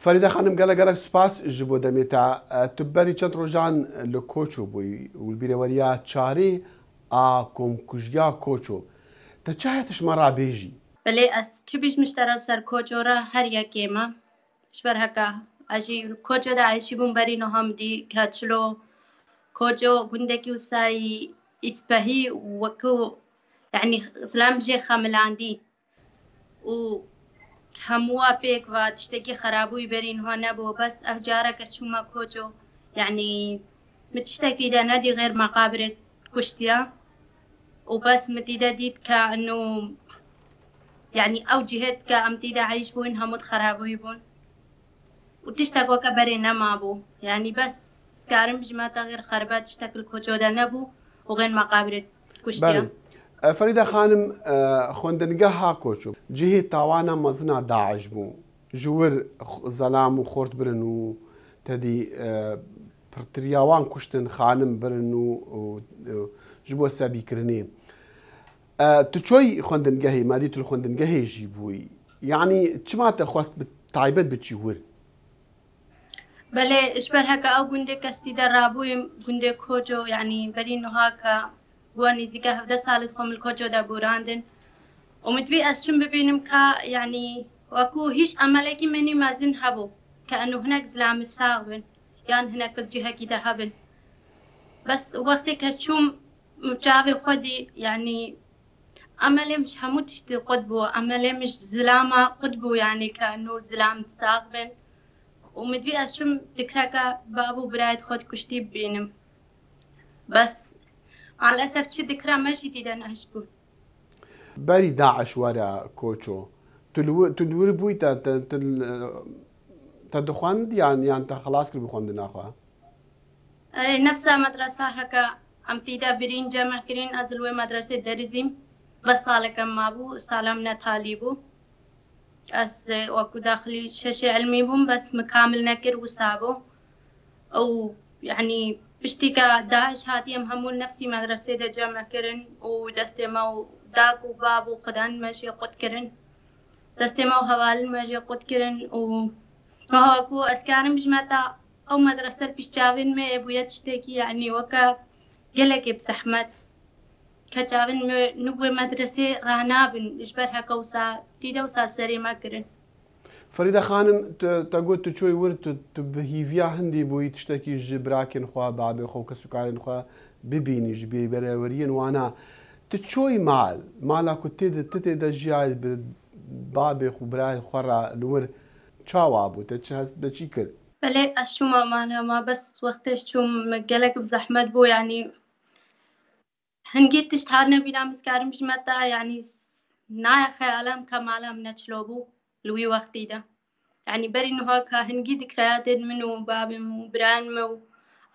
فەریدە خانم گەلە سوپاس ji بۆ دەمێتە tu berî çend rojan li Koço bûyî û bîreveriya çarê a komkujiya Koço te çi heye tişt me rabêjî? Belê ez çi bîjmiştera ser Koço re her yekê me ji ber heka ez jî Koço de eşî bûm berî niha min dî ka çilo Koço gundekî westayî îspehî wekû yani zilam jê xemilandî û hemû wa pêk ve tiştekî xerabûyî berî niha nebû bes ev careke çûme Koço yani min tiştekî de nedî غêr meqabirê kuştiya û bes min dîde dît ka enû yani ew cihêt ka em dîde eyş bûn hemû xerabûyî bûn û tiştek weke berê nemabû yani bes karim bijime te غêr xerebe tiştek li Koço de nebû û غêr meqabirê kuştiya. فەریدە خانم خوێندنگەها Koço cihê tawana mezina Daeş bû ji wir zelam û xort birin û tedî pirtiriya wan kuştin xanim birin û ji bo sebîkirinê tu çoyî xwendingehê madî tu li xwendingehê jî bûyî yanî çima te xwest bi taybet biçî wir? Belê ji ber heka ew gundek ez dîde rabûyim gundê Koço yani berî niha ka wan nîzîka 17 salê xwe min li Koço de borandin û min divê ez çûm bibînim ka yani wekû hîç emelekî menî mezin hebû ka enû hinek zilamî sağ bin yan hinek cihekî de hebin bes wextê ez çûm çavê xwe dî yani emelê min ji hemû tiştî qut bû emelê min ji zilama qut bû yani ka enû zilam sağ bin û min divê ez çûm dikreka bav û birayê xwe kuştî bibînim bes alesef çi dikra me jî dîde nehiş bû. Berî Daeş were Koço tu li wir bûyî te dixwend yan te xelas kir bi xwendina xwe? Nefsa medresa heka em dîde birîn cemع kirîn ez li wê medresê derîzîm bes saleke me mabû sala min talî bû ez wekû daxilî şeşê ilmî bûm bes min kamil nekir wisa bû ew yani piştî ka Daeş hatiye em hemû nefsî medresê de cemع kirin û destê me û dak û bav û xidan me jê qut kirin destê me û hevalin me jê qut kirin û niha ku ez karim bijime te ew medrese pîş çavên me bûye tiştekî yani weke gelekê bi zehmet ka çavên me nû wê medresê ranabin ji ber heka wisa dîde wisa serê me kirin. Ferîde xanim te got tu çûyî wir tu bi hîviya hindî bûyî tiştekî ji birakên xwe babê xwe û kesûkarên xwe bibînî ji bêreweriyên wana tu çûyî mala ku tu tê de jiyayê bi babê xwe birayê xwe re li wir çawa bû te de çî kir? Belê ez çûma mala me bes wextê çûm gelek bi zehmet bû yani hingî tişt har nebîna ez karim bijime te yani naye xeyalam ka mala min ne çilo bû li wî wextî de yani berî niha ka hingî dikrayatên min û babê min û birayên me û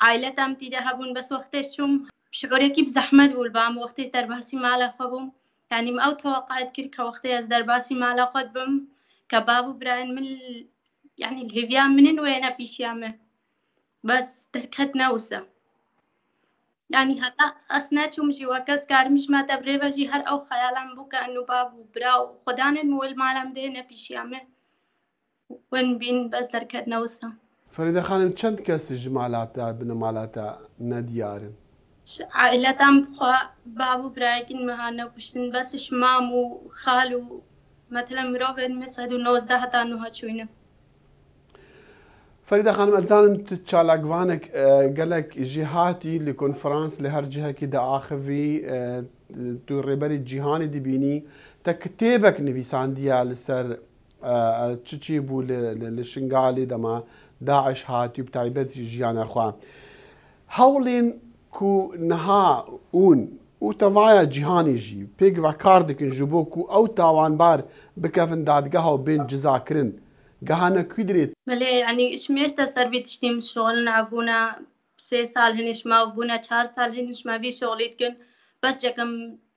aileta em dîde hebûn bes wextê çûm şiûrekî bi zehmet bû li ba min wextê derbasî mala xwe bûm yani min ew teweqeet kir ka wextê ez derbasî mala xwe dibim ka bav û birayên min yani li hêviya minin wêne pîşiya me bes derketine wisa yani heta ez neçûm jî weke ez karim bijime te bi rêve jî her ew xeyalan bû ka enû bav û bira û xwedanên min wê li mala min de hêne pîşiya me wen bîn bes derketine wisa. Ferîde xanim çend kes ji mala te bi mala te nediyar in? Aileta me xwe bav û birayekîn me hane kuştin bes ji mam û xal û mesela mirovên me 119 heta niha çûyîne. Ferîde xanim ez dizanim tu çalakvanek gelek jî hatî li konferans li her cihekî de axivî tu rêberî cîhanê dibînî te kitêbek nivîsandiye li ser çi bû li Şingalê dema Daeş hatî bi taybet jiyana xwe hewlên ku niha ûn û tevaya cîhanê jî pêk ve kar dikin ji bo ku ew tawanbar bikevin dadgeha û bên cizakirin gehane kû dirê? Belê yani şmêşter ser vî tiştî min şolin hebûne 3 sal hinî ji mav bûne 4 sal hinî ji me vî şolî dikin bes cekem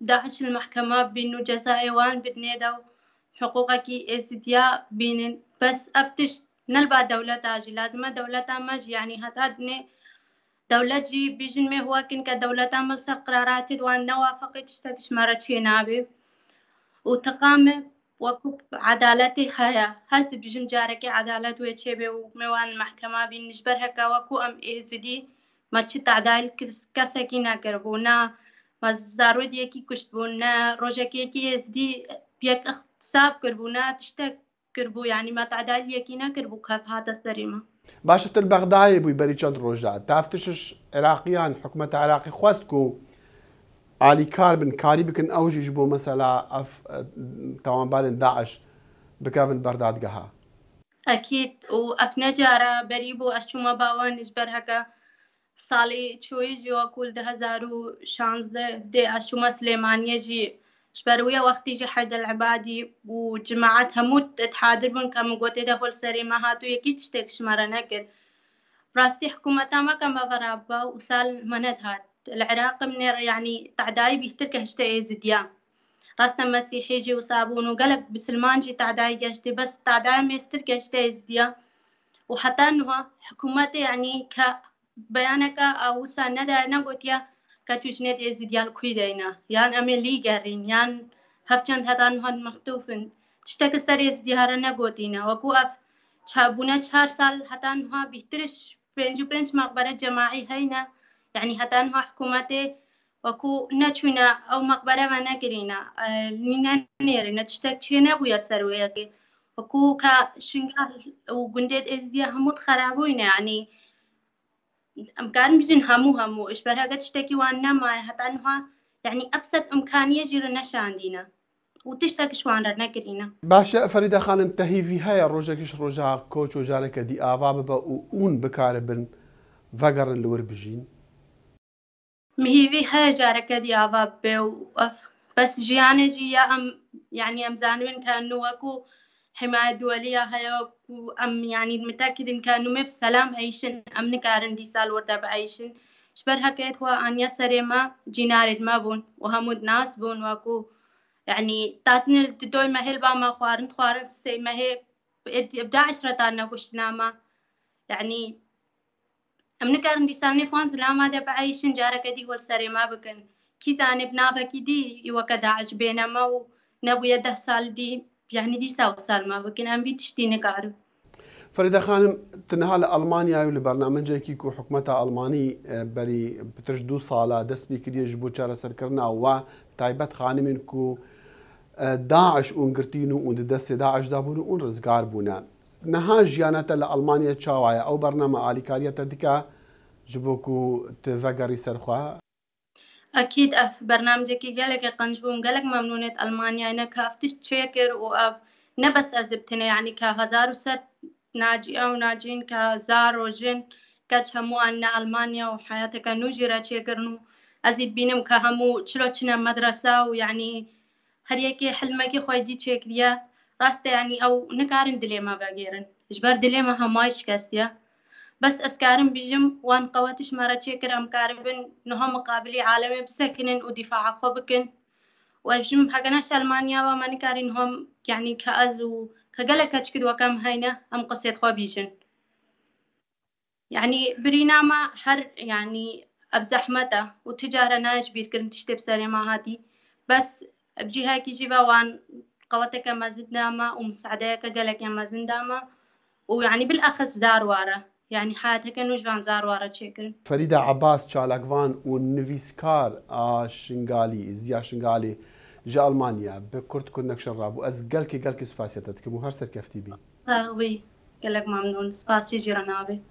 Daeş li mehkema bîn û cezayê wan bidinê de hiqûqekî êzîdiya bînin bes ev tişt ne li ba dewleta jî lazim e dewleta me jî yani heta dinê dewlet jî bîjin me hwakin ka dewleta me li ser qiraratê wan newafeqî tiştek ji me re çê nabe û tiqa me وەکو عەدالەتی هەیە هەرچ بژم جارێکی عەدالەت وێ چێبێ و میوان محکەما بین نشبەر هەکا وەکو ئەم ئێزدی مەچ تعدایل کەسێکی نەکردبوو نا مەزارۆدیەکی کوشتبوو نا ڕۆژێکێکی ئێزدی یەک اغتساب کردبوو نا تشتێک کردبوو یعنی ما تعدایلەکی نەکردبوو کە هاتە سەریمە. باشتر بەغدایە بووی بەری چەند ڕۆژە تافتشش عێراقیان حکوومەتە عێراقی خواست و ئالیکار بن کاری بکن ئەوژیش بۆ مەسەلا تاوانبارن داعش بکەون بەردادگەها. ئەکید و ئەف نەجارە بەری بۆ ئەشومە باوانش بەر هەکە ساڵی چۆیژی وەکول 2016 دێ ئەشومە سلێمانیەژی شبەرویە وەختیژی حەیدەرعەبادی و جماعەت هەموو حادر بوون کە گوتێدە هۆل سەرێمە هاتوو یەکی تشتێک شمارە نەکرد ڕاستی حکوومەتا مەکەم بەڤەرابە و سال مەنەت هات العراق منێر یعنی تعدایی بیشتر کە هشتە ئێزدیا ڕاستە مەسیحیجی و سابوون و گەلک بسلمانجی تعدایی گەشتی بەس تعدای مێستر کە هشتە ئێزدیا و حتا نوها حکوومەت یعنی کە بەیانەکە ئاوسا نەدا نەگوتیە کە توژنێت ئێزیدیال کوی دەینا یان ئەمێ لیگەڕین یان هەفچەند هەتان هەن مەختوفن تشتێکە سەر ئێزدیارە نەگوتینە وەکو ئەف چابوونە 4 سال هەتانها بیشترش 55 مەقبەرە جەماعی هەینە یعنی هەتانها حکوومەتێ وەکو نەچوونە ئەو مەقبەرەمە نەگرینە نێرینە تشتێک چێ نەبووە سەروەیەکێ وەکو کە شنگال و گوندێت ئێزدیا هەمووت خەرابووینە یعنی ئەمکان بژین هەموو ئشبەرهەگە تشتێکی وان نەمایە هەتانها یعنی ئەبسەت ئەمکانیە ژیرە نەشاندینە و تشتێکش وانرە نەگرینە. باشە فەریدە خانم تەهیڤی هەیە ڕۆژێکیش ڕۆژا کۆچ و جارێکە دی ئاوا ببە و ئون بکارە بن ڤەگەڕن لەوەر بژین مهیوی هەیە جارەکە دی ئاوا بێ و بەس ژیانێکی یا ئەم یعنی ئەمزانوێن کە نوەکو حمایە دووەلیە هەیە و ئەم یعنی متاکدین کە نومێ بسەلام عیشن ئەم نکارن دی سال وەردە بەعیشن شبەر هەکەیت وە ئانیا سەرێمە جینارێت مەبوون و هەموود ناس بوون وەکو یعنی تاتنێ دوی مەهێل باما خوارن سێ مەهێ ئبدا عشرەتان نەکوشتنامە یعنی ئەم نکارن دیسانێ فوان زلامادە بەعیشن جارەکە دی هۆل سەرێما بکەن کی زانێ بناڤەکی دی وەکە داعش بێنەمە و نەبوویە 10 سال دی یعنی دیسا سالما بکەن ئەم وی تشتی نەکارم. فەریدە خانم تەنها لە ئەڵمانیا و لە بەرنامەجێکی و حکوومەتە ئەڵمانی بەری پترش 2 ساڵە دەست پێ کردیەش بۆ چارەسەرکردنا و تایبەت خانمێن و داعش ئونگرتین و ئوندە دەستێ داعشدا بوون و ئون ڕزگار بوونە نەها ژیانەتە لە ئەڵمانیا چاوایە ئەو بەرنامە ئالیکاریەتە دیکە ji bo ku tu vegerî serxwe ئەکید ئەف بەرنامجێکی گەلێکی قەنج بووم گەلک مەمنونێت ئەلمانیایە کە ئەفتش چێ کرد و ئەف نەبەس ئەزبتنە یعنی کە 1900 ناجیئە و ناجین کە زار و ژن کەچ هەمووان نە ئەلمانیا و حیاتەکە نوژیرە چێکردن و ئەزید بینم کە هەموو چلۆ چنە مەدرسە و یعنی هەریەکی حلمەکی خۆی دی چێکریە ڕاستە یعنی ئەو نکارن دلێمە بەگێرن ژبەر دلێمە هەمای شکستە بس ئەسکارم بژم وان قەوەتش مەرە چێکرد ئەمکارم بن نها مقابلی عالمێ بسەکنن و دیفاع خۆ بکن وەژم هەگەنەش ئەلمانیاوە مەنیکارین هۆم یعنی کە ئەز و کە گەلە کەچ کردوەکەم هەینە ئەم قسێت خۆ بیژن یعنی برینامە هەر یعنی ئەب زەحمەتە و تجارە ناش بیرکردن تشتێ بسەرێما هاتی بەس بجیهاکیژی بە وان قەوەتەکە مەزندامە و مساعدەیەکە گەلەکە مەزندامە و یعنی بالأخص زاروارە يعني حياتك نوجوان زاروارة تشكرن. فريدة عباس تشالكوان ونفيسكار شنغالي زيا شنغالي جا ألمانيا بكرت كنك شراب وأز قالكي سباسيتك مو هرسر كفتي بي. وي قالك ممنون سباسي جيرانابي.